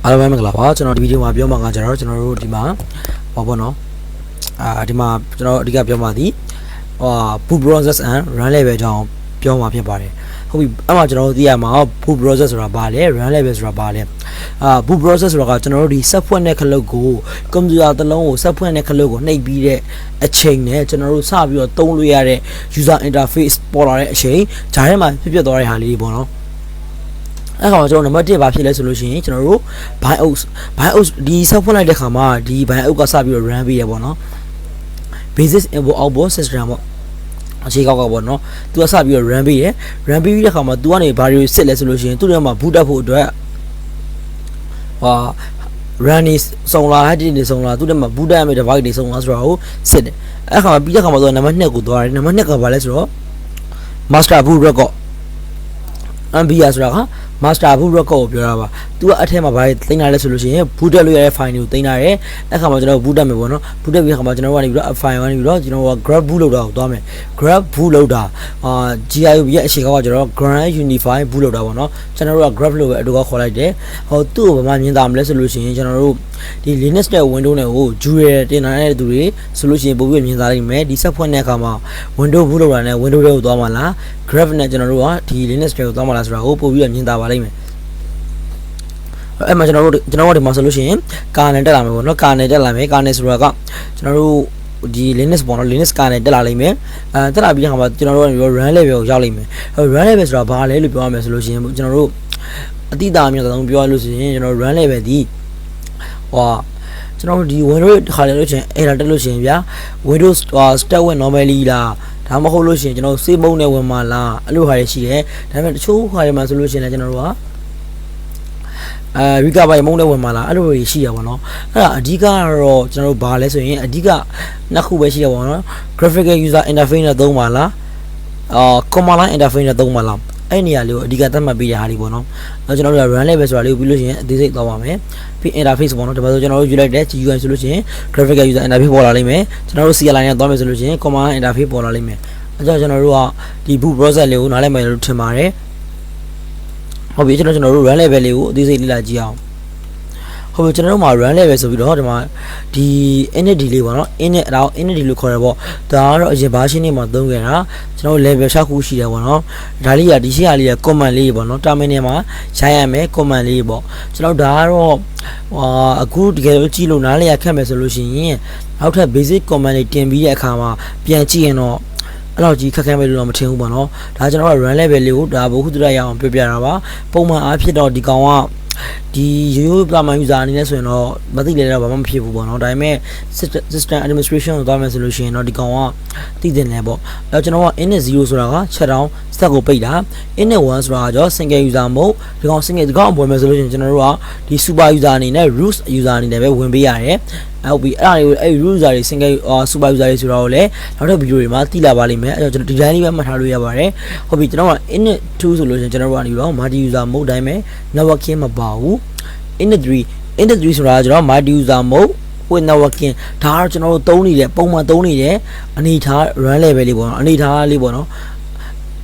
အားလုံးပဲမင်္ဂလာပါကျွန်တော်ဒီဗီဒီယိုမှာပြောမှာကကျွန်တော်တို့ဒီမှာဟောပေါ့နော်ဒီမှာကျွန်တော်အဓိကပြောမှာဒီboot process and run level ကြောင်းပြောမှာဖြစ်ပါတယ်ဟုတ်ပြီအဲ့မှာကျွန်တော်တို့သိရမှာ boot process ဆိုတာဘာလဲ run level ဆိုတာဘာလဲboot process ဆိုတာကကျွန်တော်တို့ဒီ set ဖွင့်တဲ့ခလုတ်ကိုကွန်ပျူတာတစ်လုံးကို set ဖွင့်တဲ့ခလုတ်ကိုနှိပ်ပြီးတဲ့အချိန်နဲ့ကျွန်တော်တို့စပြီးတော့သုံးလို့ရတဲ့ user interface ပေါ်လာတဲ့အချိန်ဂျားထဲမှာဖြစ်သွားတဲ့ဟာလေးတွေပေါ့နော်အဲ့ကောင်ကျွန်တော်နံပါတ်1ဘာဖြစ်လဲဆိုလို့ရှိရင်ကျွန်တော်တို့ BIOS ဒီဆက်ဖွင့်လိုက်တဲ့ခါမှာဒီ BIOS ကစပြီးတော့ run ပေးရပေါ့နော် basic input output system ပေါ့အခြေကောက်ကပေါ့နော်သူကစပြီးတော့ run ပေးရ run ပေးပြီးတဲ့ခါမှာ तू ကနေဘာတွေစစ်လဲဆိုလို့ရှိရင်သူ့ထဲမှာ boot up ဖို့အတွက်run နေစုံလာဟက်နေစုံလာသူ့ထဲမှာ boot up ရမယ့် device တွေစုံလာဆိုတော့စစ်တယ်အဲ့ခါမှာပြီးတဲ့ခါမှာဆိုနံပါတ်2ကိုသွားတယ်နံပါတ်2ကဘာလဲဆိုတော့ master boot record MBR ဆိုတာက master boot record ကိုပြောတာပါသူကအထက်မှာဘာတွေတင်လာလဲဆိုလို့ရှိရင် boot တက်လို့ရတဲ့ file တွေကိုတင်လာတယ်အဲ့ခါမှာကျွန်တော် boot တက်မယ်ပေါ့နော် boot တက်ပြီးခါမှာကျွန်တော်ကနေပြီးတော့ file ကနေပြီးတော့ကျွန်တော်က grab boot လောက်တာကိုသွားမယ် grab boot လောက်တာGIUB ရဲ့အခြေကောက်ကကျွန်တော် grand unify boot လောက်တာပေါ့နော်ကျွန်တော်တို့က grab လို့ပဲအတူကခေါ်လိုက်တယ်ဟောသူ့ကိုဘာမှမြင်တာမလဲဆိုလို့ရှိရင်ကျွန်တော်တို့ဒီ Linux နဲ့ Windows နဲ့ကို Jure တင်လာတဲ့သူတွေဆိုလို့ရှိရင်ပို့ပြီးမြင်သားနိုင်မယ်ဒီ set ဖွင့်တဲ့အခါမှာ Windows boot လောက်တာနဲ့ Windows တွေကိုသွားမှာလား grab နဲ့ကျွန်တော်တို့ကဒီ Linux တွေကိုသွားမှာလားဆိုတာကိုပို့ပြီးမြင်သာပါလိမ့်မယ်အဲ့မှာကျွန်တော်တို့ဒီမှာဆိုလို့ရှိရင် kernel တက်လာမယ်ပေါ့နော် kernel တက်လာမယ် kernel ဆိုတာကကျွန်တော်တို့ဒီ Linux ပေါ့နော် Linux kernel တက်လာလိမ့်မယ်တက်လာပြီးတဲ့အခါမှာကျွန်တော်တို့က run level ကိုရောက်လိမ့်မယ် run level ဆိုတာဘာလဲလို့ပြောရမယ်ဆိုလို့ရှိရင်ကျွန်တော်တို့အတိအကျအမြင်သုံးပြောရလို့ရှိရင်ကျွန်တော် run level ဒီကျွန်တော်တို့ဒီ Windows ခါလေလို့ရှိရင် error တက်လို့ရှိရင်ဗျာ Windows start with normally လားဒါမှမဟုတ်လို့ရှိရင်ကျွန်တော် save mode နဲ့ဝင်မှာလားအဲ့လိုဟာတွေရှိတယ်ဒါပေမဲ့တချို့ဟာတွေမှာဆိုလို့ရှိရင်လည်းကျွန်တော်တို့ကrecovery mode နဲ့ဝင်မှာလားအဲ့လိုတွေရှိရပါတော့အဲ့ဒါအဓိကတော့ကျွန်တော်တို့ဘာလဲဆိုရင်အဓိကနှစ်ခုပဲရှိရပါတော့ graphical user interface နဲ့သုံးပါလားcommand line interface နဲ့သုံးပါလားအဲ့နေရာလေးကိုအဓိကသတ်မှတ်ပေးရတာဒီပေါ့နော်အဲ့ကျွန်တော်တို့က run level ဆိုတာလေးကိုပြီးလို့ရှိရင်အသေးစိတ်သွားပါမယ်ပြီး interface ပေါ့နော်ဒါပေမဲ့ကျွန်တော်တို့ယူလိုက်တဲ့ GUI ဆိုလို့ရှိရင် graphical user interface ပေါ်လာလိမ့်မယ်ကျွန်တော်တို့ CLI နဲ့သွားမယ်ဆိုလို့ရှိရင် command line interface ပေါ်လာလိမ့်မယ်အဲ့ကြောင့်ကျွန်တော်တို့ကဒီ boot process လေးကိုနားလည်မယ်လို့ထင်ပါတယ်ဟုတ်ပြီကျွန်တော်တို့ run level လေးကိုအသေးစိတ်လေ့လာကြည့်အောင်ဟုတ်ပြီကျွန်တော်တို့မှာ run level ဆိုပြီးတော့ဒီမှာဒီ init လေးပေါ့နော် init အဲ့ဒါ init လို့ခေါ်ရပေါ့ဒါကတော့အရင် version တွေမှာသုံးခဲ့တာကျွန်တော် level 6ခုရှိတယ်ပေါ့နော်ဒါလေးကဒီရှေ့ကလေးက command လေးပေါ့နော် terminal မှာရိုက်ရမယ် command လေးပေါ့ကျွန်တော်ဒါကတော့အခုတကယ်လို့ကြည့်လို့နားလည်ရခက်မယ်ဆိုလို့ရှိရင်နောက်ထပ် basic command တွေတင်ပြီးတဲ့အခါမှာပြန်ကြည့်ရင်တော့အဲ့တော့ကြီးခက်ခဲမယ်လို့တော့မထင်ဘူးပေါ့နော်ဒါကျွန်တော်က run level လေးကိုဒါဘုခုတရရအောင်ပြောပြတာပါပုံမှန်အားဖြစ်တော့ဒီကောင်ကဒီရိုးပါမှန် user အနေနဲ့ဆိုရင်တော့မသိလေတော့ဘာမှမဖြစ်ဘူးပေါ့နော်ဒါပေမဲ့ system administration ကိုသွားမယ်ဆိုလို့ရှိရင်တော့ဒီကောင်ကသိတင်တယ်ပေါ့အဲ့ကျွန်တော်က init 0ဆိုတာက shut down စက်ကိုပိတ်တာ init 1ဆိုတာကကြော single user mode ဒီကောင် single ဒီကောင်ပေါ်မယ်ဆိုလို့ရှိရင်ကျွန်တော်တို့ကဒီ super user အနေနဲ့ root user အနေနဲ့ပဲဝင်ပေးရတယ်ဟုတ်ပြီအဲ့ဒါတွေကိုအဲ့ root user တွေ single super user တွေဆိုတော့လည်းနောက်ထပ်ဗီဒီယိုတွေမှာသိလာပါလိမ့်မယ်အဲ့တော့ကျွန်တော်ဒီတိုင်းလေးပဲမှတ်ထားလို့ရပါတယ်ဟုတ်ပြီကျွန်တော်က init 2ဆိုလို့ရှိရင်ကျွန်တော်တို့ကနေတော့ multi user mode တိုင်းပဲ networking မပါဘူး init 3ဆိုတာကကျွန်တော် multi user mode with networking ဒါကတော့ကျွန်တော်တို့သုံးနေတဲ့ပုံမှန်သုံးနေတဲ့အနေထား run level လေးပေါ့နော်အနေထားလေးပေါ့နော်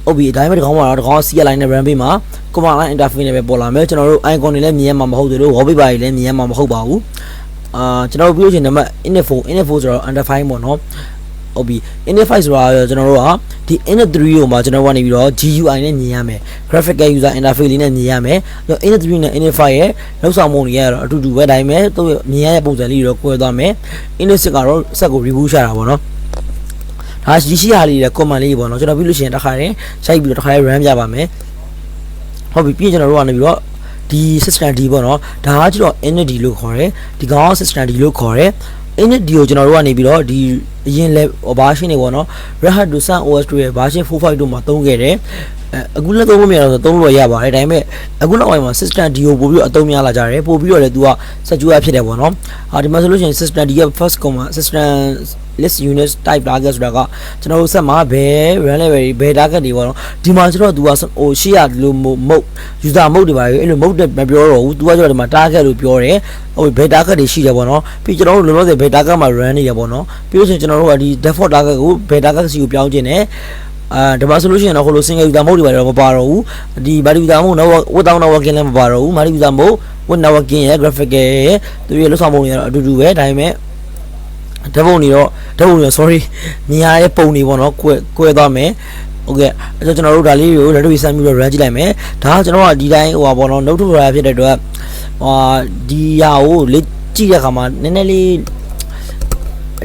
ဟုတ်ပြီအတိုင်းပဲဒီကောင်မှာတော့ဒီကောင် CLI နဲ့ run ပေးမှာ command line interface နဲ့ပဲပေါ်လာမယ်ကျွန်တော်တို့ icon တွေလည်းမြင်ရမှာမဟုတ်သေးလို့ wallpaper တွေလည်းမြင်ရမှာမဟုတ်ပါဘူးကျွန်တော်တို့ပြောချင်တယ်မှာ init 4ဆိုတော့ underfine ပေါ့နော်ဟုတ်ပြီ init 5ဆိုတာကျွန်တော်တို့ကဒီ init 3ကိုမှကျွန်တော်ကနေပြီးတော့ GUI နဲ့မြင်ရမယ် graphical user interface လေးနဲ့မြင်ရမယ်ပြီးတော့ init 3နဲ့ init 5ရဲ့လောက်ဆောင်ပုံတွေကတော့အတူတူပဲဒါပေမဲ့သူ့မြင်ရတဲ့ပုံစံလေးတွေတော့ကွဲသွားမယ် init 6ကတော့စက်ကို reboot ရှာတာပေါ့နော်ဒါရှိဟာလေးတွေ command လေးပေါ့နော်ကျွန်တော်ပြီးလို့ရှိရင်တစ်ခါတည်းရိုက်ပြီးတော့တစ်ခါတည်း run ပြပါမယ်ဟုတ်ပြီပြီးရင်ကျွန်တော်တို့ကနေပြီးတော့ဒီ system D ပေါ့နော်ဒါကကျတော့ init D လို့ခေါ်တယ်ဒီကောင် system D လို့ခေါ်တယ် init D ကိုကျွန်တော်တို့ကနေပြီးတော့ဒီအရင် version တွေပေါ့နော် Red Hat တို့ Sun OS တို့ရဲ့ version 4.5 တို့မှာသုံးခဲ့တယ်အခုလည်းသုံးလို့မရတော့ဆိုသုံးလို့ရပါတယ်ဒါပေမဲ့အခုနောက်ပိုင်းမှာ system D ကိုပို့ပြီးတော့အသုံးများလာကြတယ်ပို့ပြီးတော့လည်းသူက secure ဖြစ်တယ်ပေါ့နော်ဒီမှာဆိုလို့ရှိရင် system D ရဲ့ first command system list unit type target ဆိုတာကကျွန်တော်တို့ဆက်မှာဘယ် run level ဘယ် target တွေပေါ့နော်ဒီမှာကျတော့သူကဟိုရှေ့ရလို့ mode user mode တွေပါလေအဲ့လို mode မပြောတော့ဘူးသူကကျတော့ဒီမှာ target လို့ပြောတယ်ဟိုဘယ် target တွေရှိတယ်ပေါ့နော်ပြီးကျွန်တော်တို့လုံးလုံးစယ်ဘယ် target မှာ run နေရပေါ့နော်ပြီးလို့ရှိရင်ကျွန်တော်တို့ကဒီ default target ကိုဘယ် target စီကိုပြောင်းခြင်းနဲ့ ဒီမှာဆိုလို့ရှိရင်တော့ဟိုလို single user mode တွေပါတော့မပါတော့ဘူးဒီ multi user mode တော့ without networking လည်းမပါတော့ဘူး multi user mode with networking ရဲ့ graphical ရဲ့သူရဲ့လောက်ဆောင်ပုံတွေကတော့အတူတူပဲဒါပေမဲ့ဓာတ်ပုံတွေ sorry မြင်ရတဲ့ပုံတွေပေါ့နော်ကွဲသွားမယ်ဟုတ်ကဲ့အဲ့တော့ကျွန်တော်တို့ဒါလေးတွေကို letterbox ဆန်းပြီးတော့ run ကြည့်လိုက်မယ်ဒါကကျွန်တော်ကဒီတိုင်းဟိုပါပေါ့နော် note to run ဖြစ်တဲ့အတွက်ဒီဟာကိုလေ့ကြည့်ရခါမှာနည်းနည်းလေး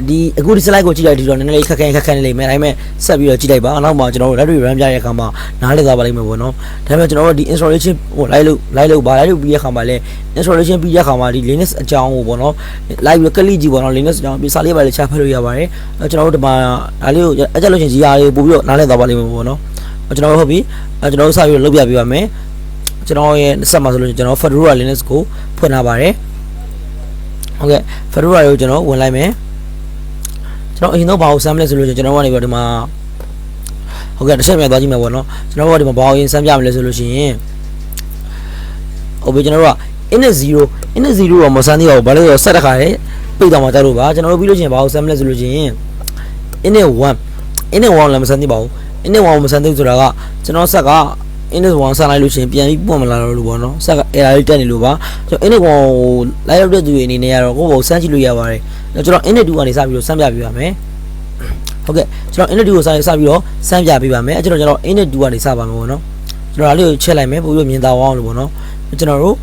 ဒီအခုဒီ slide ကိုကြည့်လိုက်ဒီတော့နည်းနည်းလေးခက်ခဲနေလိမ့်မယ်ဒါပေမဲ့ဆက်ပြီးတော့ကြည့်လိုက်ပါနောက်မှကျွန်တော်တို့ letterbox run ပြရတဲ့အခါမှာနားလည်သွားပါလိမ့်မယ်ပေါ့နော်ဒါပေမဲ့ကျွန်တော်တို့ဒီ installation ဟိုလိုက်လို့ပြီးရခါမှာလဲ installation ပြီးရခါမှာဒီ Linux အကြောင်းကိုပေါ့နော် live ကလစ်ကြည့်ပေါ့နော် Linux အကြောင်းပြစာလေးပါလေချဖတ်လို့ရပါတယ်ကျွန်တော်တို့ဒီမှာဒါလေးကိုအကြက်လို့ရှင်ကြီးအားလေးပို့ပြီးတော့နားလည်သွားပါလိမ့်မယ်ပေါ့နော်ကျွန်တော်တို့ဟုတ်ပြီကျွန်တော်တို့စပြီးတော့လုပ်ပြပေးပါမယ်ကျွန်တော်ရဲ့ဆက်မှာဆိုလို့ကျွန်တော် Fedora Linux ကိုဖွင့်ထားပါတယ်ဟုတ်ကဲ့ Fedora ကိုကျွန်တော်ဝင်လိုက်မယ်ကျွန်တော်အရင်တော့ဘာကို sample ဆိုလို့ကျွန်တော်ကနေပြီးတော့ဒီမှာဟုတ်ကဲ့တစ်ချက်ပြန်သွားကြည့်မယ်ပေါ့နော်ကျွန်တော်ကဒီမှာဘာကိုရင် sample ပြမလဲဆိုလို့ရှိရင်ဟုတ်ပြီကျွန်တော်တို့က init 0တော့မစမ်းသေးပါဘူးဘာလို့လဲဆိုတော့ဆက်တစ်ခါလေပိတ်သွားမှတက်လို့ပါကျွန်တော်တို့ပြီးလို့ရှိရင်ဘာကို sample ဆိုလို့ရှိရင် init 1လည်းမစမ်းသေးပါဘူး init 1ကိုမစမ်းသေးဆိုတာကကျွန်တော်ဆက်က init 1ဆန်းလိုက်လို့ရှိရင်ပြန်ပြီးပွင့်မလာတော့လို့ပေါ့နော်ဆက်က error လေးတက်နေလို့ပါကျွန်တော် init 1ကိုလိုက်ရောက်တဲ့သူတွေအနေနဲ့ကတော့ကိုယ့်ဘောစမ်းကြည့်လို့ရပါတယ်ကျွန်တော် init 2ကနေစပြီးတော့စမ်းပြပေးပါမယ်ဟုတ်ကဲ့ကျွန်တော် init 2ကိုစပြီးတော့စမ်းပြပေးပါမယ်ကျွန်တော် init 2ကနေစပါမယ်ပေါ့နော်ကျွန်တော်ဒါလေးကိုချက်လိုက်မယ်ပို့ပြီးမြင်သာအောင်လို့ပေါ့နော်ကျွန်တော်တို့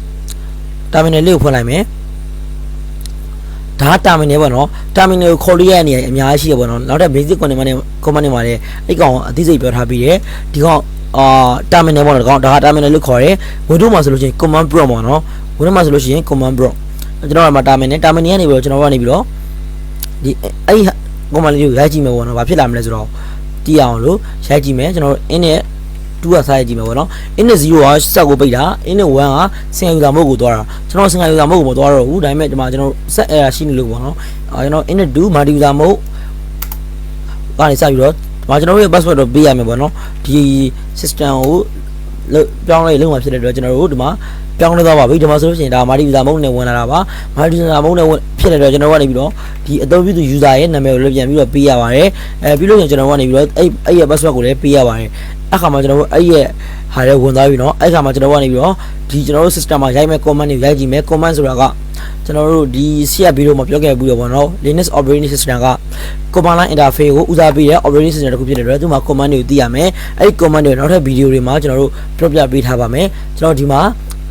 terminal လေးကိုဖွင့်လိုက်မယ်ဒါ terminal ပေါ့နော် terminal ကိုခေါ်လို့ရတဲ့နေရာအများကြီးရှိရပေါ့နော်နောက်ထပ် basic command တွေမှာလည်းအဲ့ကောင်အသိစိတ်ပြောထားပြီးတယ်ဒီကောင်terminal ပေါ့နော်ဒါက terminal လို့ခေါ်တယ် Windows မှာဆိုလို့ရှိရင် command prompt ပေါ့နော် Windows မှာဆိုလို့ရှိရင် command prompt ကျွန်တော်ကမှာ terminal ကနေပြီးတော့ကျွန်တော်ကနေပြီးတော့ဒီအဲ့ command လေးကိုရိုက်ကြည့်မယ်ပေါ့နော်ဘာဖြစ်လာမလဲဆိုတော့တီးအောင်လို့ရိုက်ကြည့်မယ်ကျွန်တော်တို့ init 2ကစားကြည့်မယ်ပေါ့နော် init 0ကစက်ကိုပိတ်တာ init 1က single user mode ကိုသွားတာကျွန်တော် single user mode ကိုမသွားတော့ဘူးဒါပေမဲ့ဒီမှာကျွန်တော် set error ရှိနေလို့ပေါ့နော်ကျွန်တော် init 2 multi user mode ကနေစပြီးတော့ကျွန်တော်ရဲ့ password တော့ပေးရမယ်ပေါ့နော်ဒီ system ကိုပြောင်းလဲလုံးဝဖြစ်တဲ့အတွက်ကျွန်တော်တို့ဒီမှာပြောင်းလဲသွားပါပြီဒီမှာဆိုလို့ရှိရင်ဒါ multi user mode နဲ့ဝင်လာတာပါ multi user mode နဲ့ဖြစ်တဲ့အတွက်ကျွန်တော်ကနေပြီးတော့ဒီအသုံးပြုသူ user ရဲ့နာမည်ကိုလည်းပြန်ပြီးတော့ပေးရပါတယ်ပြီးလို့ရှိရင်ကျွန်တော်ကနေပြီးတော့အဲ့ရဲ့ password ကိုလည်းပေးရပါတယ်အခါမှာကျွန်တော်တို့အဲ့ရဲ့ဟာလည်းဝင်သွားပြီเนาะအဲ့ခါမှာကျွန်တော်ကနေပြီးတော့ဒီကျွန်တော်တို့ system မှာရိုက်မဲ့ command တွေရိုက်ကြည့်မယ် command ဆိုတာကကျွန်တော်တို့ဒီ CF ဗီဒီယိုမှာပြောခဲ့ပြီးတော့ဗောနော် Linux operating system က command line interface ကိုဦးစားပေးတဲ့ operating system တစ်ခုဖြစ်တဲ့အတွက်သူ့မှာ command တွေကိုသိရမယ်အဲ့ဒီ command တွေနောက်ထပ်ဗီဒီယိုတွေမှာကျွန်တော်တို့ပြောပြပေးထားပါမယ်ကျွန်တော်ဒီမှာ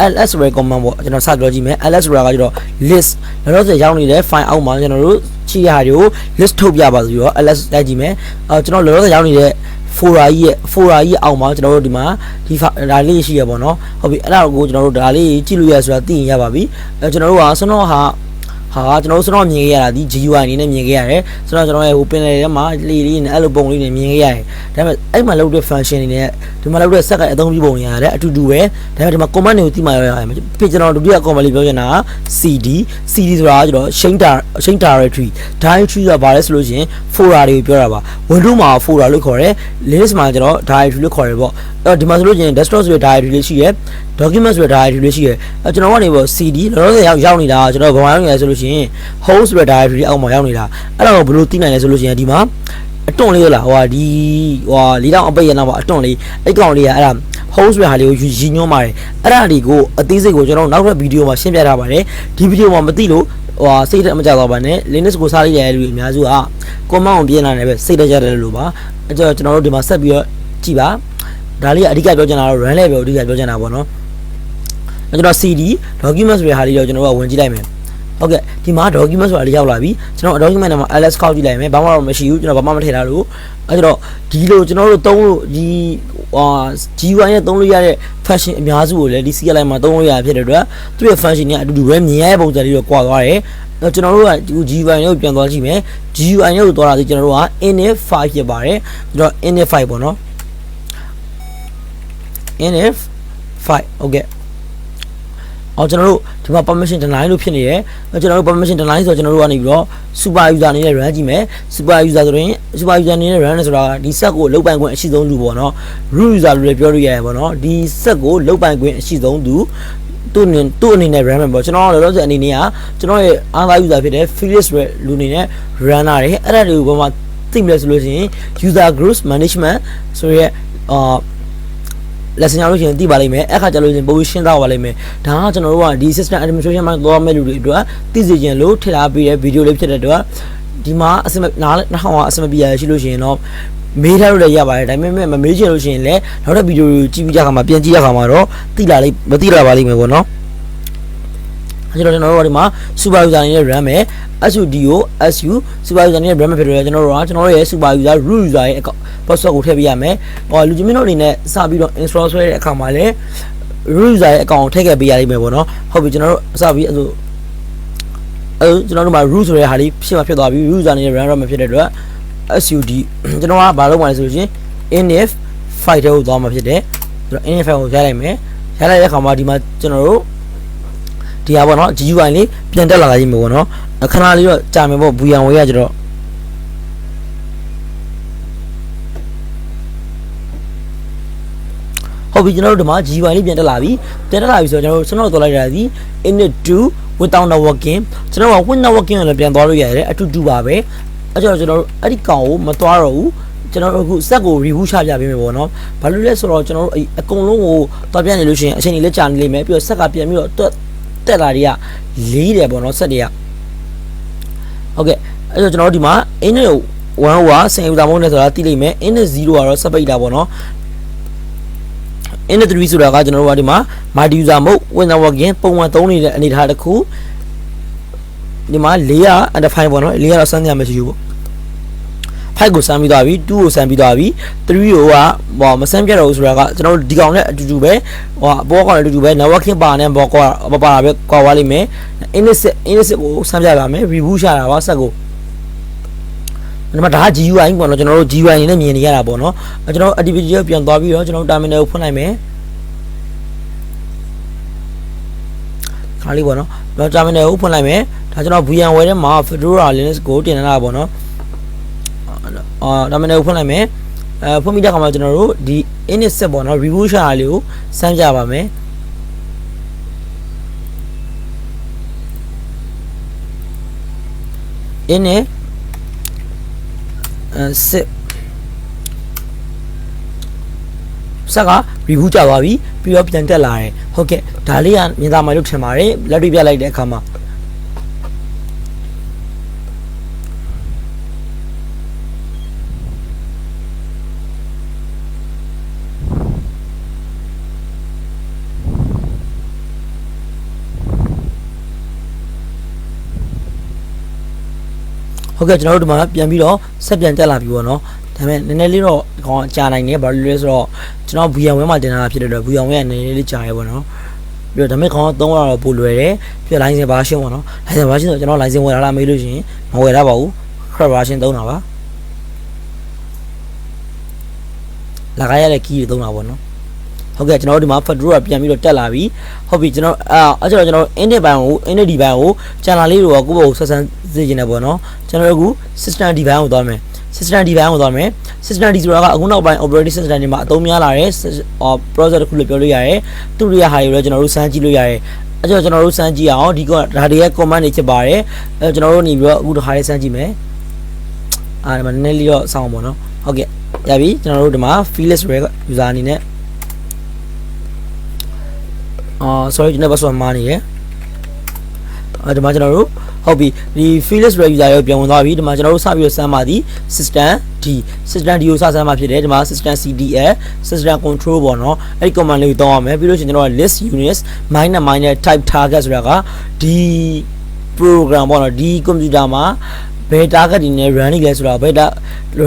ls ဆိုတဲ့ command ပေါ့ကျွန်တော်စပြောကြည့်မယ် ls ဆိုတာကကျတော့ list နောက်တော့ရောက်နေတဲ့ file အောက်မှာကျွန်တော်တို့ချီရာတွေကို list ထုတ်ပြပါဆိုပြီးတော့ ls တိုက်ကြည့်မယ်ကျွန်တော်လောလောဆယ်ရောက်နေတဲ့folder ကြီးအောက်မှာကျွန်တော်တို့ဒီမှာဒီဒါလေးရှိရပါတော့ဟုတ်ပြီအဲ့ဒါကိုကျွန်တော်တို့ဒါလေးကြည့်လို့ရဆိုတာသိရင်ရပါပြီကျွန်တော်တို့ကစတော့ကျွန်တော်တို့စတော့မြင်ခဲ့ရတာဒီ GUI အနေနဲ့မြင်ခဲ့ရတယ်ဆိုတော့ကျွန်တော်ရဲ့ဟိုပင်လယ်ထဲမှာလေးနဲ့အဲ့လိုပုံလေးနဲ့မြင်ခဲ့ရတယ်ဒါပေမဲ့အဲ့မှာလုပ်တဲ့ function တွေနဲ့ဒီမှာလုပ်တဲ့ set ကအသုံးပြုပုံတွေရတယ်အတူတူပဲဒါပေမဲ့ဒီမှာ command တွေကိုသိမှရရတယ်ပြင်ကျွန်တော်ဒုတိယ command လေးပြောချင်တာက cd ဆိုတာကကျွန်တော် change directory ကဘာလဲဆိုလို့ရှိရင် folder တွေကိုပြောတာပါ Windows မှာ folder လို့ခေါ်တယ် Linux မှာကျွန်တော် directory လို့ခေါ်တယ်ပေါ့အဲ့တော့ဒီမှာဆိုလို့ရှိရင် desktop ဆိုတဲ့ directory လေးရှိရယ် document ဆိုတဲ့ directory လေးရှိရယ်ကျွန်တော်ကနေပေါ့ cd လောလောဆယ်ရောက်နေတာကျွန်တော်ဘာမှမလုပ်ရဆိုလို့ရှိရင် home ဆိုတဲ့ directory အောက်မှာရောက်နေတာအဲ့တော့ဘယ်လိုသိနိုင်လဲဆိုလို့ရှိရင်ဒီမှာအတွန့်လေးလားဟိုဒီ၄တောင်အပိတ်ရနောက်ပါအတွန့်လေးအဲ့ကောင်လေးကအဲ့ဒါ home ဆိုတဲ့ဟာလေးကိုရည်ညွှန်းပါတယ်အဲ့ဒါတွေကိုအသေးစိတ်ကိုကျွန်တော်နောက်ထပ်ဗီဒီယိုမှာရှင်းပြထားပါတယ်ဒီဗီဒီယိုမှာမသိလို့စိတ်တက်မကြတော့ပါနဲ့ Linux ကိုစားလိုက်ရတဲ့လူတွေအများစုက command ကိုပြင်လာတယ်ပဲစိတ်တက်ကြတယ်လို့ပါအဲ့တော့ကျွန်တော်တို့ဒီမှာဆက်ပြီးတော့ကြည့်ပါဒါလေးကအဓိကပြောချင်တာတော့ run level ကိုအဓိကပြောချင်တာပေါ့နော်ကျွန်တော် cd document ဆိုတဲ့ဟာလေးတော့ကျွန်တော်ကဝင်ကြည့်လိုက်မယ်ဟုတ်ကဲ့ဒီမှာ document ဆိုတာလေးရောက်လာပြီကျွန်တော် document ထဲမှာ ls ခောက်ကြည့်လိုက်မယ်ဘာမှတော့မရှိဘူးကျွန်တော်ဘာမှမထည့်ထားလို့အဲ့တော့ဒီလိုကျွန်တော်တို့သုံးလို့ဒီGUI နဲ့သုံးလို့ရတဲ့ function အများစုကိုလည်းဒီ CLI မှာသုံးလို့ရဖြစ်တဲ့အတွက်သူ့ရဲ့ function တွေကအတူတူပဲမြင်ရတဲ့ပုံစံလေးတော့ကွာသွားတယ်ကျွန်တော်တို့ကဒီ GUI ကိုပြန်သွားကြည့်မယ် GUI ကိုသွားတာဒီကျွန်တော်တို့က init5 ဖြစ်ပါတယ်ကျွန်တော် init5 ပေါ့နော် init5 ဟုတ်ကဲ့ကျွန်တော်တို့ဒီမှာ permission deny လို့ဖြစ်နေတယ်ကျွန်တော်တို့ permission deny ဆိုတော့ကျွန်တော်တို့ကနေပြီးတော့ super user အနေနဲ့ run ကြည့်မယ် super user ဆိုရင် super user အနေနဲ့ run လဲဆိုတာဒီ set ကိုလုတ်ပိုင်ခွင့်အရှိဆုံးလူပေါ့နော် root user လို့လည်းပြောလို့ရတယ်ပေါ့နော်ဒီ set ကိုလုတ်ပိုင်ခွင့်အရှိဆုံးသူသူ့အနေနဲ့ run မယ်ပေါ့ကျွန်တော်လောလောဆယ်အနေနဲ့ကကျွန်တော်ရဲ့ other user ဖြစ်တဲ့ Felix လူအနေနဲ့ run ရတယ်အဲ့ဒါတွေကိုဘာမှ သိမလဲဆိုလို့ရှိရင် user groups management ဆိုရဲlesson ရလို့ရှိရင်သိပါလိမ့်မယ်အဲ့ခါကျလို့ရှိရင်ပုံရှင်းသားပါလိမ့်မယ်ဒါကကျွန်တော်တို့ကဒီ system administration မှာသွားမဲ့လူတွေအတွက်သိစေခြင်းလို့ထည့်ထားပေးတဲ့ဗီဒီယိုလေးဖြစ်တဲ့အတွက်ဒီမှာအစမနားအစမပြရရှိလို့ရှိရင်တော့မေးထားလို့လည်းရပါတယ်ဒါပေမဲ့မမေးချင်လို့ရှိရင်လည်းနောက်တဲ့ဗီဒီယိုကိုကြည့်ပြီးကြခါမှာပြန်ကြည့်ရခါမှာတော့သိလာလိမ့်မသိလာပါလိမ့်မယ်ပေါ့နော်ကျွန်တော်တို့ဒီမှာ superuser နဲ့ run မယ် sudo su superuser နဲ့ run မယ်ဖြစ်တယ်ကျွန်တော်တို့ရဲ့ superuser root user ရဲ့ password ကိုထည့်ပေးရမယ်လူချင်းတို့အနေနဲ့စပြီးတော့ install ဆွဲတဲ့အခါမှာလည်း root user ရဲ့ account ကိုထည့်ခဲ့ပေးရလိမ့်မယ်ပေါ့နော်ဟုတ်ပြီကျွန်တော်တို့စပြီးကျွန်တော်တို့မှာ root ဆိုတဲ့ဟာလေးဖြစ်သွားပြီ root user နဲ့ run ရမှာဖြစ်တဲ့အတွက် sud ကျွန်တော်ကဘာလုပ်မှာလဲဆိုလို့ချင်း inif file ကိုသွားမှာဖြစ်တယ်ကျွန်တော် inif file ကိုရိုက်လိုက်မယ်ရိုက်လိုက်တဲ့အခါမှာဒီမှာကျွန်တော်တို့ဒီဟာပေါ့နော် GUI လေးပြန်တက်လာတာကြီးမျိုးပေါ့နော်ခဏလေးတော့ကြာမယ်ပေါ့ဘူရန်ဝေးရကြတော့ဟုတ်ပြီကျွန်တော်တို့ဒီမှာ GUI လေးပြန်တက်လာပြီဆိုတော့ကျွန်တော်တို့သွားလိုက်တာဒီ init to without networking ကျွန်တော်က with networking ကိုလည်းပြန်သွားလို့ရတယ်အတူတူပါပဲအဲ့တော့ကျွန်တော်တို့အဲ့ဒီကောင်ကိုမသွားတော့ဘူးကျွန်တော်တို့အခုစက်ကို review ချပြပေးမယ်ပေါ့နော်ဘာလို့လဲဆိုတော့ကျွန်တော်တို့အကုန်လုံးကိုသွားပြနေလို့ရှိရင်အချိန်ကြီးလက်ကြာနေလိမ့်မယ်ပြီးတော့ဆက်ကပြန်ပြီးတော့တက်လာတွေကလေးတယ်ပေါ့နော်ဆက်တွေကဟုတ်ကဲ့အဲ့တော့ကျွန်တော်တို့ဒီမှာ init 1 ကစင်ယူတာမဟုတ်နဲ့ဆိုတာသိလိမ့်မယ် init 0ကတော့စက်ပိတ်တာပေါ့နော် init 3ဆိုတာကကျွန်တော်တို့ကဒီမှာ multi user mode with networking ပုံမှန်သုံးနေတဲ့အနေအထားတစ်ခုဒီမှာlayer undefined ပေါ့နော် layer တော့စမ်းရမယ်ရှိဘူးပေါ့5ကိုစမ်းပြီးသွားပြီ2ကိုစမ်းပြီးသွားပြီ3ကိုကမစမ်းပြတော့ဘူးဆိုတာကကျွန်တော်တို့ဒီကောင်နဲ့အတူတူပဲအပေါ်ကောင်နဲ့အတူတူပဲ networking ပါနဲ့ဘောကမပါတာပဲကွာသွားလိမ့်မယ် init ကိုစမ်းပြပါမယ် reboot ရှာတာပါဆက်ကိုဒီမှာဒါက GUI ပေါ့နော်ကျွန်တော်တို့ GUI နဲ့မြင်နေရတာပေါ့နော်ကျွန်တော်တို့ activity ကိုပြန်သွားပြီးတော့ကျွန်တော်တို့ terminal ကိုဖွင့်လိုက်မယ်ခါလေးပေါ့နော်ကျွန်တော် terminal ကိုဖွင့်လိုက်မယ်ဒါကျွန်တော် VMware ထဲမှာ Fedora Linux ကိုတင်ထားတာပေါ့နော်terminal ကိုဖွင့်လိုက်မယ်ဖွင့်ပြီးတဲ့အခါမှာကျွန်တော်တို့ဒီ init set ပေါ့နော် reboot ရှာလေးကိုစမ်းကြပါမယ်init set စက်က reboot ကြသွားပြီပြီးတော့ပြန်တက်လာတယ်ဟုတ်ကဲ့ဒါလေးကမြင်သာမှလို့ထင်ပါတယ်လက်တွေ့ပြလိုက်တဲ့အခါမှာဟုတ်ကဲ့ကျွန်တော်တို့ဒီမှာပြန်ပြီးတော့ဆက်ပြန်တက်လာပြီပေါ့နော်ဒါပေမဲ့နည်းနည်းလေးတော့ခေါင်းကြာနိုင်နေဘာလို့လဲဆိုတော့ကျွန်တော် VMware မှာတင်ထားတာဖြစ်တဲ့အတွက် VMware ကနည်းနည်းလေးကြာရဲပေါ့နော်ပြီးတော့ဒါပေမဲ့ခေါင်းသုံးရတော့ပိုလွယ်တယ်ပြီးတော့ license version ပေါ့နော် license version ဆိုကျွန်တော် license ဝယ်လာမေးလို့ရှိရင်မဝယ်ရပါဘူး crap version သုံးတာပါလာကြရတဲ့ key တွေသုံးတာပေါ့နော်ဟုတ်ကဲ့ကျွန်တော်တို့ဒီမှာ Fedora ပြန်ပြီးတော့တက်လာပြီဟုတ်ပြီကျွန်တော်အဲ့ကျွန်တော် init ဘိုင်းကို init ဒီဘိုင်းကိုကျန်လာလေးတွေကိုကိုယ့်ဘက်ကိုဆက်ဆန်းစေချင်တယ်ပေါ့နော်ကျွန်တော်တို့အခု system ဒီဘိုင်းကိုသွားမယ် system ဒီဘိုင်းကိုသွားမယ် system ဒီဆိုတာကအခုနောက်ပိုင်း operating system တွေမှာအသုံးများလာတဲ့ processor တစ်ခုလို့ပြောလို့ရတယ်သူ့ရဲ့ဟာတွေလည်းကျွန်တော်တို့စမ်းကြည့်လို့ရတယ်အဲ့တော့ကျွန်တော်တို့စမ်းကြည့်အောင်ဒီကဒါတွေရဲ့ command တွေဖြစ်ပါတယ်အဲ့ကျွန်တော်တို့နေပြီးတော့အခုတစ်ခါလေးစမ်းကြည့်မယ်ဒီမှာနည်းနည်းလေးတော့စောင့်ပါပေါ့နော်ဟုတ်ကဲ့ရပြီကျွန်တော်တို့ဒီမှာ feeless user အနေနဲ့sorry ကျွန်တော်ပတ်စဝတ်မှားနေတယ်ဒီမှာကျွန်တော်တို့ဟုတ်ပြီဒီ feeless user ရောပြန်ဝင်သွားပြီဒီမှာကျွန်တော်တို့စပြီးတော့စမ်းပါသည် system d ကိုစမ်းမှာဖြစ်တယ်ဒီမှာ system cdl system control ပေါ့နော်အဲ့ဒီ command လေးကိုတောင်းရမယ်ပြီးလို့ရှိရင်ကျွန်တော်က list units minor type target ဆိုတာကဒီ program ပေါ့နော်ဒီ computer မှာဘယ် target တွေနဲ့ run နေလဲဆိုတာဘယ်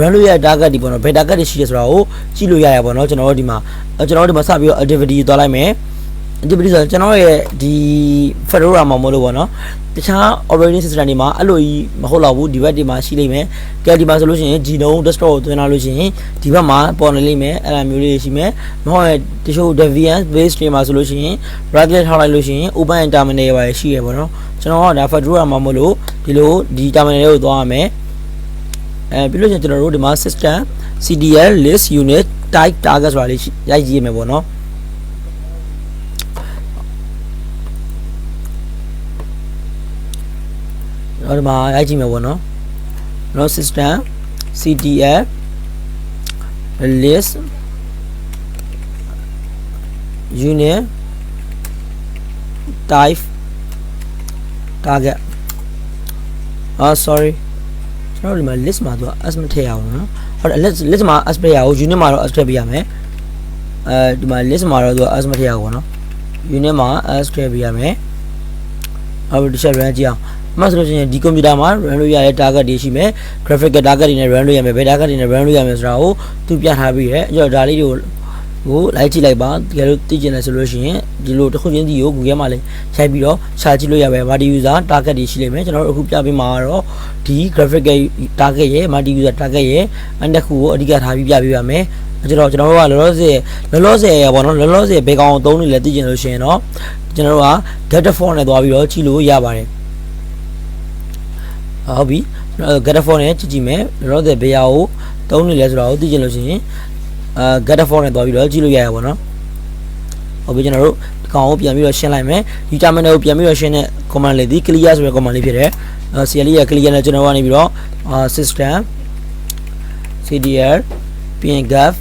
run လို့ရတဲ့ target တွေပေါ့နော်ဘယ် target တွေရှိလဲဆိုတာကိုကြည့်လို့ရရပေါ့နော်ကျွန်တော်တို့ဒီမှာစပြီးတော့ activity သွားလိုက်မယ်ဒီပရိသတ်ကျွန်တော်ရဲ့ဒီ Fedora မှာမလို့ပေါ့နော်တခြား operating system တွေမှာအဲ့လိုကြီးမဟုတ်တော့ဘူးဒီဘက်ဒီမှာရှိလိမ့်မယ်ကဲဒီမှာဆိုလို့ရှိရင် Genome desktop ကိုသွင်းလာလို့ရှိရင်ဒီဘက်မှာပေါ်နေလိမ့်မယ်အဲ့လိုမျိုးလေးရှိမယ်မဟုတ်ရင်တချို့ Debian base တွေမှာဆိုလို့ရှိရင် right click ထောက်လိုက်လို့ရှိရင် open terminal တွေပါရှိရပေါ့နော်ကျွန်တော်ကဒါ Fedora မှာမလို့ဒီလိုဒီ terminal လေးကိုသွားရမယ်ပြီးလို့ရှိရင်ကျွန်တော်တို့ဒီမှာ system cdl list unit type target ဆိုတာလေးရိုက်ကြည့်ရမယ်ပေါ့နော်ဒီမှာရိုက်ကြည့်မယ်ပေါ့နော် system CTL list unit type target sorry ကျွန်တော်ဒီမှာ list မှာသူက as မထည့်ရအောင်နော်ဟုတ်တယ် list မှာ as ထည့်ရအောင် unit မှာတော့ as ထည့်ပေးရမယ်ဒီမှာ list မှာတော့သူက as မထည့်ရအောင်နော် unit မှာ as ထည့်ပေးရမယ်အခုတစ်ချက် run ကြည့်အောင်မှဆိုလို့ရှိရင်ဒီ computer မှာ run လို့ရတဲ့ target တွေရှိမယ် graphic target တွေနဲ့ run လို့ရမယ်ဘယ် target တွေနဲ့ run လို့ရမယ်ဆိုတာကိုသူပြထားပြီးရဲအဲ့တော့ဒါလေးတွေကိုလိုက်ကြည့်လိုက်ပါတကယ်လို့သိကျင်တယ်ဆိုလို့ရှိရင်ဒီလိုတစ်ခုချင်းစီကို Google မှာလည်းရိုက်ပြီးတော့ရှာကြည့်လို့ရမယ် multi user target တွေရှိလိမ့်မယ်ကျွန်တော်တို့အခုပြပေးမှာကတော့ဒီ graphic target ရဲ့ multi user target ရဲ့အဲ့တစ်ခုကိုအဓိကထားပြီးပြပေးပါမယ်ကျွန်တော်တို့ကလောလောဆယ်ပေါ့နော်လောလောဆယ်ဘယ်ကောင်သုံးနေလဲသိကျင်လို့ရှိရင်တော့ကျွန်တော်တို့က data font နဲ့သွားပြီးတော့ကြည့်လို့ရပါတယ်ဟုတ်ပြီကျွန်တော် data font နဲ့ကြည့်မယ်လောလောဆယ်ဘယ်ဟာကိုသုံးနေလဲဆိုတာကိုသိကျင်လို့ရှိရင်data font နဲ့သွားပြီးတော့ကြည့်လို့ရရပါတော့ဟုတ်ပြီကျွန်တော်တို့ဒီကောင်ကိုပြန်ပြီးတော့ရှင်းလိုက်မယ်ဒီ terminal ကိုပြန်ပြီးတော့ရှင်းတဲ့ command လေးဒီ clear ဆိုတဲ့ command လေးဖြစ်တယ်CL ရဲ့ clear နဲ့ကျွန်တော်ကနေပြီးတော့system cdl pngaf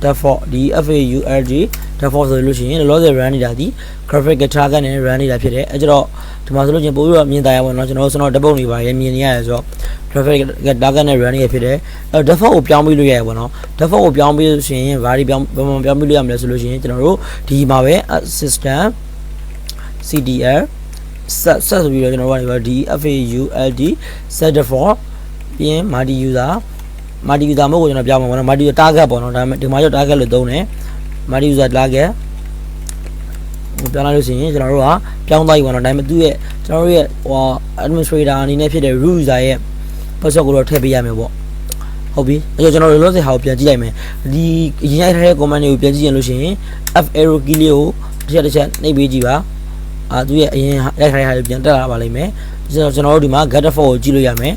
default ဒီ fault default ဆိုလို့ရှိရင်လောလောဆယ် run နေတာဒီ graphic target နဲ့ run နေတာဖြစ်တယ်အဲကြတော့ဒီမှာဆိုလို့ချင်းပို့ပြီးတော့မြင်သာရပါတော့ကျွန်တော်တို့ဓာတ်ပုံတွေပါရမြင်နေရတယ်ဆိုတော့ graphic target နဲ့ run နေဖြစ်တယ်အဲ default ကိုပြောင်းပြီးလို့ရရပါတော့ default ကိုပြောင်းပြီးလို့ရှိရင်ဘာတွေပြောင်းပြီးလို့ရမလဲဆိုလို့ရှိရင်ကျွန်တော်တို့ဒီမှာပဲ system cdl set ဆိုပြီးတော့ကျွန်တော်တို့ကနေဒီ fault set default ပြီးရင် multi user မို့ကိုကျွန်တော်ပြောင်းမှာပေါ့နော် multi user target ပေါ့နော်ဒါပေမဲ့ဒီမှာရော target လို့သုံးတယ် multi user target ကိုပြောင်းလိုက်လို့ရှိရင်ကျွန်တော်တို့ကပြောင်းသွားပြီပေါ့နော်ဒါပေမဲ့သူ့ရဲ့ကျွန်တော်တို့ရဲ့administrator အနေနဲ့ဖြစ်တဲ့ root user ရဲ့ password ကိုတော့ထည့်ပေးရမယ်ပေါ့ဟုတ်ပြီအဲ့တော့ကျွန်တော်တို့လောလောဆယ်ဟာကိုပြန်ကြည့်လိုက်မယ်ဒီအရင်ရိုက်ထားတဲ့ command တွေကိုပြန်ကြည့်ရင်လို့ရှိရင် F arrow key လေးကိုတစ်ချက်နှိပ်ပေးကြည့်ပါသူ့ရဲ့အရင်ရိုက်ထားတဲ့ဟာတွေပြန်တက်လာပါလိမ့်မယ်ကျွန်တော်တို့ဒီမှာ get default ကိုကြည့်လို့ရမယ်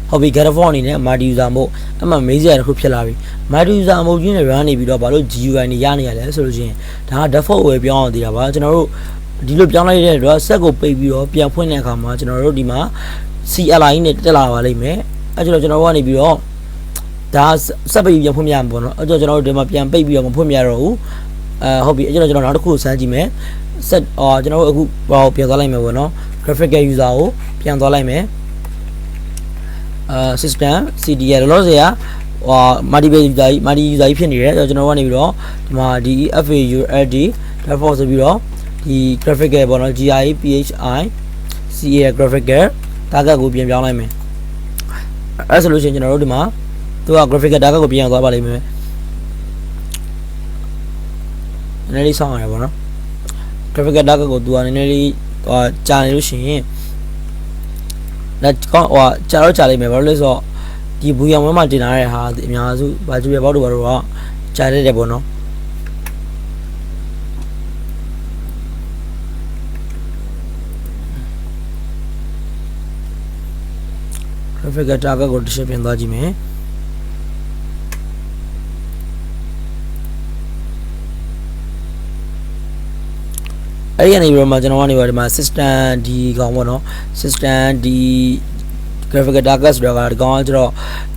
ဟုတ်ပြီ get default အနေနဲ့ multi user မို့အမှ main တစ်ခုဖြစ်လာပြီ multi user မို့ကြီးနဲ့ run နေပြီးတော့ဘာလို့ GUI နေရနေရလဲဆိုလို့ရှိရင်ဒါက default ကိုပြောင်းအောင်တည်တာပါကျွန်တော်တို့ဒီလိုပြောင်းလိုက်တဲ့အတွက် set ကိုပိတ်ပြီးတော့ပြန်ဖွင့်တဲ့အခါမှာကျွန်တော်တို့ဒီမှာ CLI နဲ့တက်လာပါလိမ့်မယ်အဲကျွန်တော်တို့ကနေပြီးတော့ဒါဆက်ပိတ်ပြန်ဖွင့်ပြရမှာပေါ့နော်အဲကျွန်တော်တို့ဒီမှာပြန်ပိတ်ပြီးတော့မဖွင့်ပြရတော့ဘူးဟုတ်ပြီအဲကျွန်တော်နောက်တစ်ခုစမ်းကြည့်မယ် set ကျွန်တော်တို့အခုပြန်သွားလိုက်မယ်ပေါ့နော် graphic user ကိုပြန်သွားလိုက်မယ်system cdl လောလောဆယ်ကmulti user ဖြစ်နေတယ်ကျွန်တော်ကနေပြီးတော့ဒီမှာဒီ fault default ဆိုပြီးတော့ဒီ graphic ပေါ့နော် GIPHI CA graphic target ကိုပြန်ပြောင်းလိုက်မယ်အဲဆိုလို့ရှိရင်ကျွန်တော်တို့ဒီမှာသူက graphic target ကိုပြန်သွားပါလိမ့်မယ်နည်းနည်းလေးဆောင်းရတယ်ပေါ့နော် graphic target ကိုသူကနည်းနည်းလေးကြာနေလို့ရှိရင်လက်ကောကြာလိမ့်မယ်ဘာလို့လဲဆိုတော့ဒီဘူယံဝဲမှာတင်လာတဲ့ဟာအများစုဘာကျူရဘောက်တို့ဘာလို့ကကြာနေတယ်ပေါ့နော်graphic target ကိုတစ်ချက်ပြန်သွားကြည့်မယ်အဲ့ဒီကနေပြီးတော့မှကျွန်တော်ကနေပြီးတော့ဒီမှာ system ဒီကောင်ပေါ့နော် system ဒီ graphic target ဆိုတော့ဒီကောင်ကကျတော့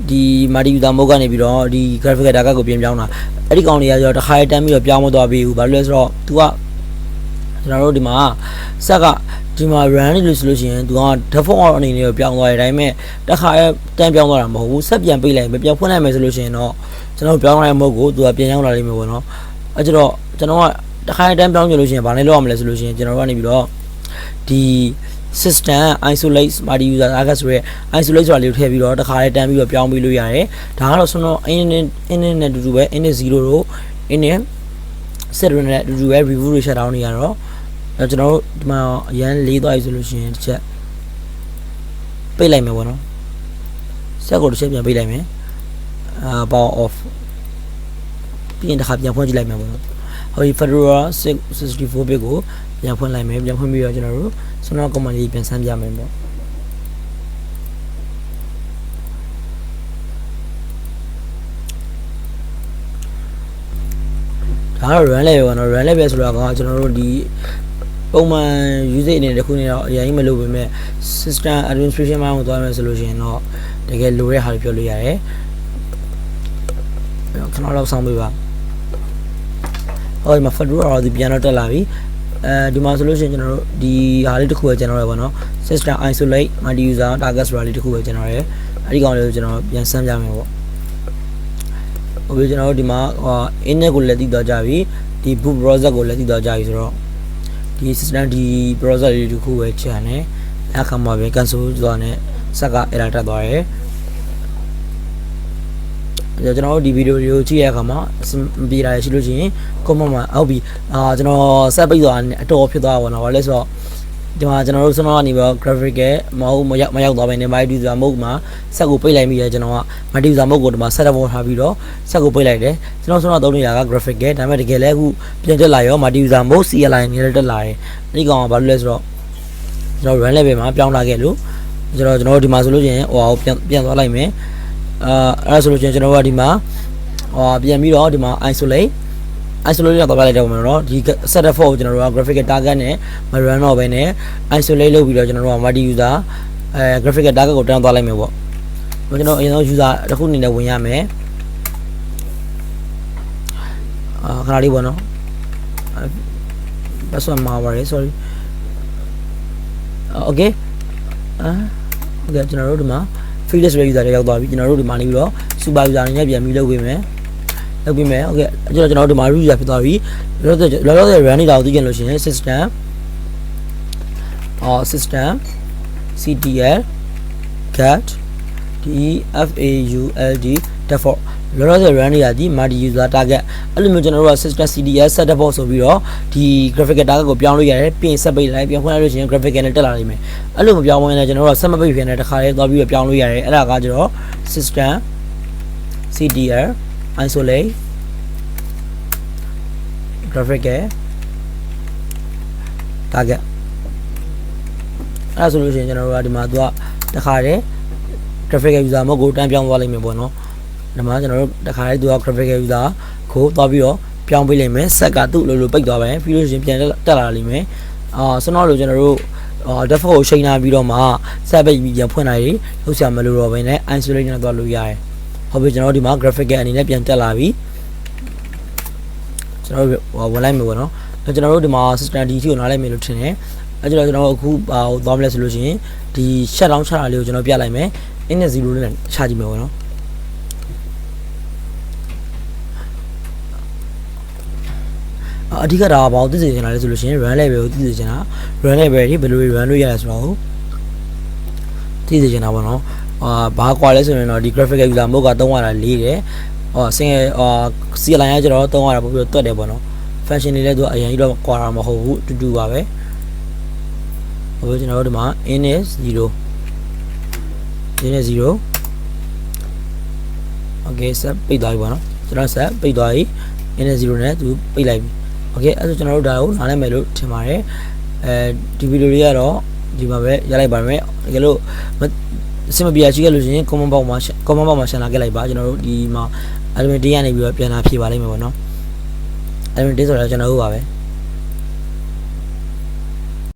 ဒီ multi user mode ကနေပြီးတော့ဒီ graphic target ကိုပြန်ပြောင်းတာအဲ့ဒီကောင်တွေကကျတော့တစ်ခါတန်းပြီးတော့ပြောင်းမသွားပြီဘူးဘာလို့လဲဆိုတော့ तू ကကျွန်တော်တို့ဒီမှာစက်ကဒီမှာ run နေလို့ဆိုလို့ရှိရင် तू က default အနေနဲ့ပြောင်းသွားတယ်ဒါပေမဲ့တစ်ခါတန်းပြောင်းသွားတာမဟုတ်ဘူးဆက်ပြန်ပိတ်လိုက်ပြန်ဖွင့်လိုက်မယ်ဆိုလို့ရှိရင်တော့ကျွန်တော်ပြောင်းလိုက်တဲ့ mode ကို तू ကပြန်ရောက်လာလိမ့်မယ်ပေါ့နော်အဲ့ကျတော့ကျွန်တော်ကတစ်ခါတန်းပြောင်းကြလို့ရှိရင်ဘာလဲလုပ်ရမလဲဆိုလို့ရှိရင်ကျွန်တော်တို့ကနေပြီးတော့ဒီ system isolate multi user target ဆိုရဲ isolate ဆိုတာလေးကိုထည့်ပြီးတော့တစ်ခါတန်းပြီးတော့ပြောင်းပြီးလို့ရတယ်ဒါကတော့ကျွန်တော် init နဲ့တူတူပဲ init 0တို့ init set နဲ့တူတူပဲ review တွေ shut down နေရတော့ကျွန်တော်တို့ဒီမှာအရန်လေးသွားပြီဆိုလို့ရှိရင်တစ်ချက်ပိတ်လိုက်မယ်ပေါ့နော် set ကိုတစ်ချက်ပြန်ပိတ်လိုက်မယ်power off ပြီးရင်တစ်ခါပြန်ဖွင့်ကြည့်လိုက်မယ်ပေါ့နော်ဟုတ်ပြီ Fedora 64 bit ကိုပြန်ဖွင့်လိုက်မယ်ပြန်ဖွင့်ပြီးတော့ကျွန်တော်တို့စနော command လေးပြန်ဆန်းပြမယ်ပေါ့ဒါတော့ run လေးပဲပေါ့နော် run လေးပဲဆိုတော့ကျွန်တော်တို့ဒီပုံမှန် usage အနေနဲ့တစ်ခုနေတော့အရင်ကြီးမလုပ်ပေမဲ့ system administration မှာကိုသွားမယ်ဆိုလို့ရှိရင်တော့တကယ်လိုတဲ့ဟာတွေပြောလို့ရတယ် ခဏလောက်ဆောင်ပေးပါဟောဒီမှာ Fedora တော့ဒီပြန်တော့တက်လာပြီဒီမှာဆိုလို့ရှိရင်ကျွန်တော်တို့ဒီဟာလေးတစ်ခုပဲကျွန်တော်ရပါတော့ system isolate multi user target ဆိုတာလေးတစ်ခုပဲကျွန်တော်ရအဲ့ဒီကောင်လေးကိုကျွန်တော်ပြန်ဆန်းပြမယ်ပေါ့ဟုတ်ပြီကျွန်တော်တို့ဒီမှာinit ကိုလည်းတည်သွားကြပြီဒီ boot browser ကိုလည်းတည်သွားကြပြီဆိုတော့ဒီ system ဒီ browser လေးတစ်ခုပဲချန်တယ်အခါမှာပဲ cancel သွားနဲ့စက်က error တက်သွားတယ်ကျွန်တော်တို့ဒီဗီဒီယိုတွေကိုကြည့်ရတဲ့အခါမှာမပြေတာရှိလို့ရှိရင် comment မှာအောက်ပြီးကျွန်တော်ဆက်ပိတ်သွားတယ်အတော်ဖြစ်သွားပါတော့ဘာလဲဆိုတော့ဒီမှာကျွန်တော်တို့စနောကနေပြီး graphic ရဲ့မရောက်သွားပဲနေ multi user mode မှာဆက်ကိုပိတ်လိုက်ပြီးကျွန်တော်က multi user mode ကိုဒီမှာ setup ပေါ်ထားပြီးတော့ဆက်ကိုပိတ်လိုက်တယ်ကျွန်တော်စနောသုံးနေရက graphic ရဲ့ဒါပေမဲ့တကယ်လည်းအခုပြန်တက်လာရော multi user mode CLI နဲ့တက်လာတယ်အဲ့ဒီကောင်ကဘာလို့လဲဆိုတော့ကျွန်တော် run level မှာပြောင်းလာခဲ့လို့ကျွန်တော်တို့ဒီမှာဆိုလို့ရှိရင်ဟိုပြန်သွားလိုက်မယ်အဲ့ဒါဆိုလို့ချင်းကျွန်တော်တို့ကဒီမှာပြန်ပြီးတော့ဒီမှာ isolate ရောက်တော့ပြလိုက်တော့မှာနော်ဒီ setup for ကိုကျွန်တော်တို့က graphic target နဲ့မ run တော့ဘဲနဲ့ isolate လုပ်ပြီးတော့ကျွန်တော်တို့က multi user graphic target ကိုတန်းသွားလိုက်မယ်ပေါ့ကျွန်တော်အရင်ဆုံး user တစ်ခုအနေနဲ့ဝင်ရမယ်ခဏလေးပေါ့နော် password မှာပါတယ် sorry okay ကျွန်တော်တို့ဒီမှာfeeless user တွေရောက်သွားပြီကျွန်တော်တို့ဒီမှာနေပြီးတော့ super user အနေနဲ့ပြန်ပြီးလုပ်ပေးမယ်โอเคကျွန်တော်တို့ဒီမှာ root user ဖြစ်သွားပြီလောလောဆယ် run နေတာကိုသိကြလို့ရှိရင် system ctl get default default လောလောဆယ် run နေတာဒီ multi user target အဲ့လိုမျိုးကျွန်တော်တို့က system ctl setup ဆိုပြီးတော့ဒီ graphic target ကိုပြောင်းလို့ရတယ်ပြင်ဆက်ပိတ်လိုက်ပြန်ဖွင့်လိုက်လို့ရှိရင် graphic နဲ့တက်လာနိုင်မယ်အဲ့လိုမပြောင်းဝင်ရင်ကျွန်တော်တို့ကဆက်မပိတ်ဖြစ်နေတခါလေးသွားပြီးတော့ပြောင်းလို့ရတယ်အဲ့ဒါကကျတော့ system ctl isolate graphic ရဲ့ target အဲ့ဒါဆိုလို့ရှိရင်ကျွန်တော်တို့ကဒီမှာသူကတခါတည်း graphic user mode ကိုတန်းပြောင်းသွားလိမ့်မယ်ပေါ့နော်ဒီမှာကျွန်တော်တို့တခါတည်းသူက graphic user ကိုသွားပြီးတော့ပြောင်းပေးလိမ့်မယ်ဆက်ကသူ့လိုပိတ်သွားပါရင်ပြီးလို့ရှိရင်ပြန်တက်လာလိမ့်မယ်စနောလိုကျွန်တော်တို့default ကိုချိန်ထားပြီးတော့မှဆက်ပိတ်ပြီးပြန်ဖွင့်လိုက်ရင်လောက်ဆရာမလိုတော့ဘဲနဲ့ isolate နဲ့သွားလို့ရတယ်ဟုတ်ပြီကျွန်တော်ဒီမှာ graphic ရဲ့အနေနဲ့ပြန်တက်လာပြီကျွန်တော်ဝင်လိုက်မယ်ပေါ့နော်ကျွန်တော်တို့ဒီမှာ system D ကိုနားလိုက်မယ်လို့ထင်တယ်အဲကျွန်တော်အခုသွားမလဲဆိုလို့ရှိရင်ဒီ shutdown ချတာလေးကိုကျွန်တော်ပြလိုက်မယ် init 0နဲ့ချကြည့်မယ်ပေါ့နော်အဓိကဒါဘာလို့သိစေချင်တာလဲဆိုလို့ရှိရင် run level ကိုသိစေချင်တာ run level တွေဘယ်လို run လို့ရလဲဆိုတော့သိစေချင်တာပေါ့နော်ဘာကွာလဲဆိုရင်တော့ဒီ graphic user mode ကသုံးရတာလေးတယ်single CLI ကကျတော့သုံးရတာပို့ပြီးတော့တွက်တယ်ပေါ့နော် function တွေလည်းသူအရင်ကြီးတော့ကွာတာမဟုတ်ဘူးတူတူပါပဲဟိုကျွန်တော်တို့ဒီမှာ init 0 okay ဆက်ပိတ်သွားပြီပေါ့နော်ကျွန်တော်ဆက်ပိတ်သွားပြီ init 0နဲ့သူပိတ်လိုက်ပြီ okay အဲ့ဒါဆိုကျွန်တော်တို့ဒါကိုနားလည်မယ်လို့ထင်ပါတယ်ဒီဗီဒီယိုလေးကတော့ဒီမှာပဲရလိုက်ပါမယ်တကယ်လို့အဆင်မပြေရှိခဲ့လို့ရှိရင် comment box မှာရှင်းလာခဲ့လိုက်ပါကျွန်တော်တို့ဒီမှာ admin ကနေပြီးတော့ပြန်လာဖြေပါလိမ့်မယ်ပေါ့နော်admin ဆိုတော့ကျွန်တော်တို့ပါပဲ